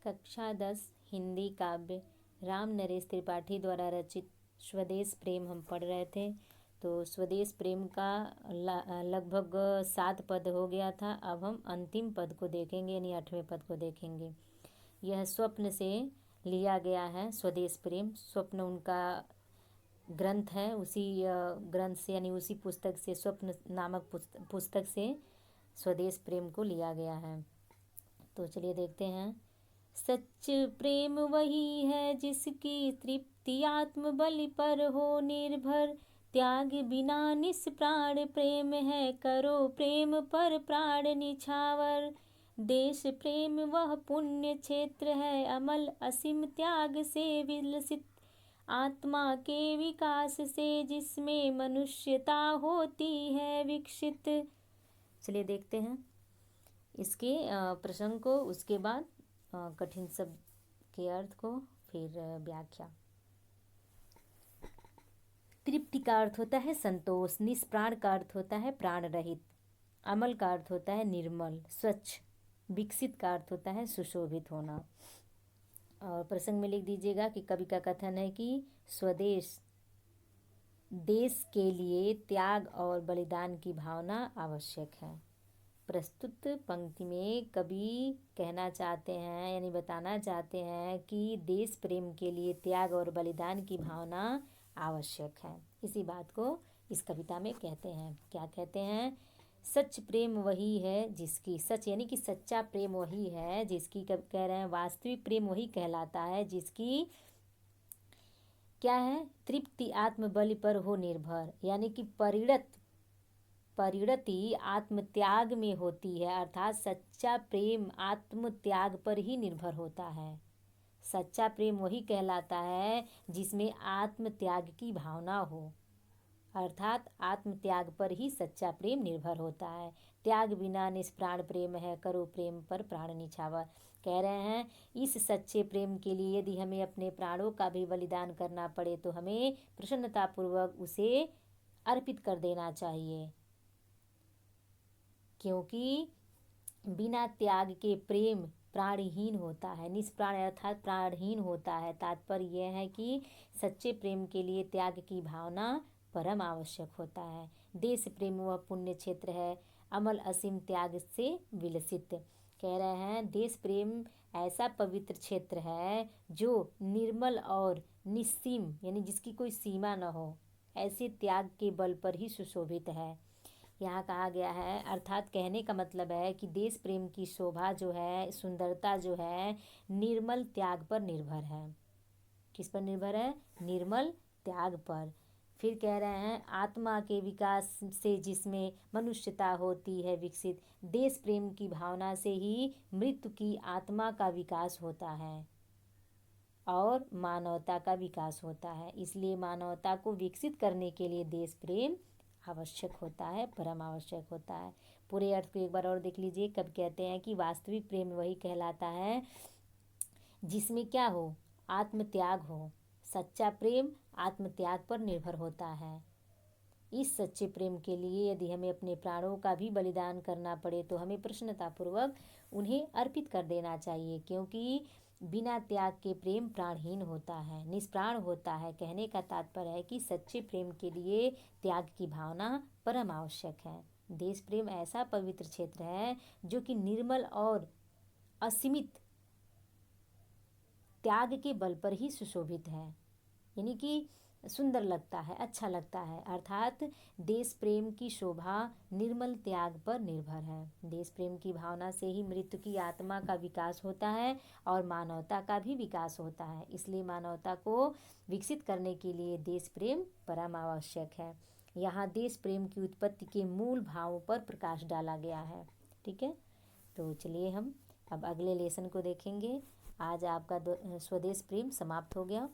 कक्षा 10 हिंदी काव्य राम नरेश त्रिपाठी द्वारा रचित स्वदेश प्रेम हम पढ़ रहे थे। तो स्वदेश प्रेम का लगभग 7 पद हो गया था। अब हम अंतिम पद को देखेंगे, यानी 8वें पद को देखेंगे। यह स्वप्न से लिया गया है। स्वदेश प्रेम स्वप्न उनका ग्रंथ है। उसी ग्रंथ से, यानी उसी पुस्तक से, स्वप्न नामक पुस्तक से स्वदेश प्रेम को लिया गया है। तो चलिए देखते हैं। सच प्रेम वही है जिसकी तृप्ति आत्म बलि पर हो निर्भर, त्याग बिना निष्प्राण प्रेम है, करो प्रेम पर प्राण निछावर। देश प्रेम वह पुण्य क्षेत्र है, अमल असीम त्याग से विलसित, आत्मा के विकास से जिसमें मनुष्यता होती है विकसित। चलिए देखते हैं इसके प्रसंग को, उसके बाद कठिन शब्द के अर्थ को, फिर व्याख्या। तृप्ति का अर्थ होता है संतोष, निष्प्राण का अर्थ होता है प्राण रहित, अमल का अर्थ होता है निर्मल स्वच्छ, विकसित का अर्थ होता है सुशोभित होना। और प्रसंग में लिख दीजिएगा कि कवि का कथन है कि स्वदेश, देश के लिए त्याग और बलिदान की भावना आवश्यक है। प्रस्तुत पंक्ति में कवि कहना चाहते हैं, यानी बताना चाहते हैं कि देश प्रेम के लिए त्याग और बलिदान की भावना आवश्यक है। इसी बात को इस कविता में कहते हैं। क्या कहते हैं? सच प्रेम वही है जिसकी, सच यानी कि सच्चा प्रेम वही है जिसकी, कह रहे हैं वास्तविक प्रेम वही कहलाता है जिसकी क्या है, तृप्ति आत्मबल पर हो निर्भर, यानी कि परिणति आत्मत्याग में होती है। अर्थात सच्चा प्रेम आत्मत्याग पर ही निर्भर होता है। सच्चा प्रेम वही कहलाता है जिसमें आत्मत्याग की भावना हो, अर्थात आत्मत्याग पर ही सच्चा प्रेम निर्भर होता है। त्याग बिना निष्प्राण प्रेम है, करो प्रेम पर प्राण निछावर। कह रहे हैं इस सच्चे प्रेम के लिए यदि हमें अपने प्राणों का भी बलिदान करना पड़े तो हमें प्रसन्नतापूर्वक उसे अर्पित कर देना चाहिए, क्योंकि बिना त्याग के प्रेम प्राणहीन होता है। निष्प्राण अर्थात प्राणहीन होता है। तात्पर्य यह है कि सच्चे प्रेम के लिए त्याग की भावना परम आवश्यक होता है। देश प्रेम वह पुण्य क्षेत्र है, अमल असीम त्याग से विलसित। कह रहे हैं देश प्रेम ऐसा पवित्र क्षेत्र है जो निर्मल और निस्सीम, यानी जिसकी कोई सीमा न हो, ऐसे त्याग के बल पर ही सुशोभित है। यहाँ कहा गया है, अर्थात कहने का मतलब है कि देश प्रेम की शोभा जो है, सुंदरता जो है, निर्मल त्याग पर निर्भर है। किस पर निर्भर है? निर्मल त्याग पर। फिर कह रहे हैं आत्मा के विकास से जिसमें मनुष्यता होती है विकसित। देश प्रेम की भावना से ही मृत्यु की आत्मा का विकास होता है और मानवता का विकास होता है। इसलिए मानवता को विकसित करने के लिए देश प्रेम आवश्यक होता है, परम आवश्यक होता है। पूरे अर्थ को एक बार और देख लीजिए। कब कहते हैं कि वास्तविक प्रेम वही कहलाता है जिसमें क्या हो, आत्मत्याग हो। सच्चा प्रेम आत्मत्याग पर निर्भर होता है। इस सच्चे प्रेम के लिए यदि हमें अपने प्राणों का भी बलिदान करना पड़े तो हमें प्रसन्नतापूर्वक उन्हें अर्पित कर देना चाहिए, क्योंकि बिना त्याग के प्रेम प्राणहीन होता है, निष्प्राण होता है। कहने का तात्पर्य है कि सच्चे प्रेम के लिए त्याग की भावना परम आवश्यक है। देश प्रेम ऐसा पवित्र क्षेत्र है जो कि निर्मल और असीमित त्याग के बल पर ही सुशोभित है, यानी कि सुंदर लगता है, अच्छा लगता है। अर्थात देश प्रेम की शोभा निर्मल त्याग पर निर्भर है। देश प्रेम की भावना से ही मृत्यु की आत्मा का विकास होता है और मानवता का भी विकास होता है। इसलिए मानवता को विकसित करने के लिए देश प्रेम परम आवश्यक है। यहाँ देश प्रेम की उत्पत्ति के मूल भावों पर प्रकाश डाला गया है। ठीक है, तो चलिए हम अब अगले लेसन को देखेंगे। आज आपका स्वदेश प्रेम समाप्त हो गया।